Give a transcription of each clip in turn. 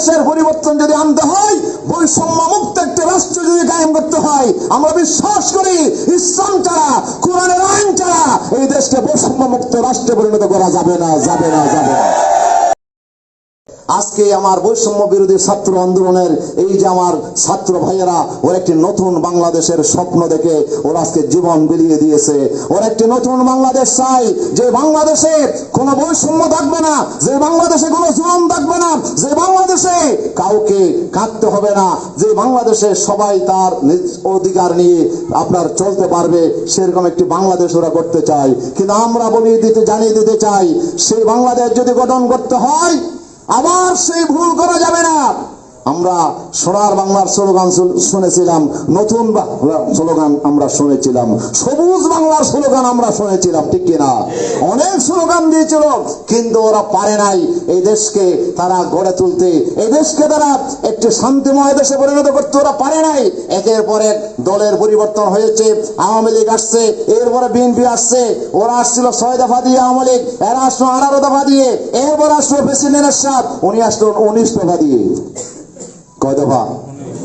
দেশের পরিবর্তন যদি আনতে হয়, বৈষম্য মুক্ত একটা রাষ্ট্র যদি কায়েম করতে হয়, আমরা বিশ্বাস করি ইসলাম ছাড়া, কোরআনের আইন ছাড়া এই দেশকে বৈষম্য মুক্ত রাষ্ট্রে পরিণত করা যাবে না, যাবে না, যাবে না। আজকে আমার বৈষম্য বিরোধী ছাত্র আন্দোলনের এই যে আমার ছাত্র ভাইয়েরা, ওর একটি নতুন বাংলাদেশের স্বপ্ন দেখে ওরা আজকে জীবন বিলিয়ে দিয়েছে। ওর একটি নতুন বাংলাদেশ চাই, যে বাংলাদেশে কোনো বৈষম্য থাকবে না, যে বাংলাদেশে কোনো জুলুম থাকবে না, যে বাংলাদেশে কাউকে কাঁদতে হবে না, যে বাংলাদেশে সবাই তার অধিকার নিয়ে আপনার চলতে পারবে, সেরকম একটি বাংলাদেশ ওরা করতে চায়। কিন্তু আমরা জানিয়ে দিতে চাই, সেই বাংলাদেশ যদি গঠন করতে হয়, আবার সেই ভুল করা যাবে না। আমরা সোনার বাংলার স্লোগান শুনেছিলাম, নতুন স্লোগান আমরা শুনেছিলাম, সবুজ বাংলার স্লোগান আমরা শুনেছিলাম, ঠিক কিনা? অনেক স্লোগান দিয়েছিল, কিন্তু ওরা পারে নাই এই দেশকে তারা গড়ে তুলতে, এই দেশকে তারা একটি শান্তিময় দেশে পরিণত করতে ওরা পারে নাই। একের পর এক দলের পরিবর্তন হয়েছে, আওয়ামী লীগ আসছে, এরপরে বিএনপি আসছে, ওরা আসছিল 6 দফা দিয়ে, আওয়ামী লীগ এরা আসলো 18 দফা দিয়ে, এরপর আসলো প্রেসিডেন্ট এরশাদ, উনি আসলো 19 দফা দিয়ে। কয় দফা?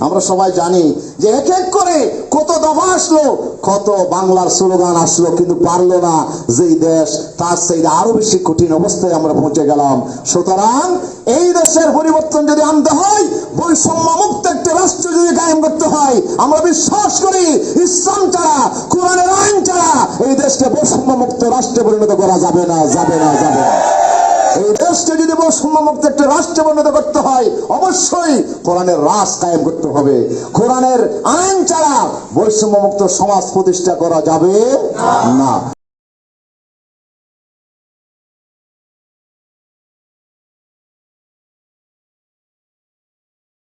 আমরা সবাই জানি যে এক এক করে কত দফা আসলো, কত বাংলার স্লোগান আসলো, কিন্তু পারলো না যেই দেশ তার সেই আরো বেশি কঠিন অবস্থায় আমরা পৌঁছে গেলাম। সুতরাং এই দেশের পরিবর্তন যদি আনতে হয়, বৈষম্য মুক্ত একটা রাষ্ট্র যদি কায়েম করতে হয়, আমরা বিশ্বাস করি ইসলাম ছাড়া, কোরআনের আইন ছাড়া এই দেশকে বৈষম্য মুক্ত রাষ্ট্রে পরিণত করা যাবে না, যাবে না, যাবে না। এই দেশকে যদি বৈষম্য মুক্ত একটা রাষ্ট্রে পরিণত করতে হয়, অবশ্যই কোরআনের রাজ কায়েম করতে হবে। কোরআনের আইন ছাড়া বৈষম্য মুক্ত সমাজ প্রতিষ্ঠা করা যাবে না।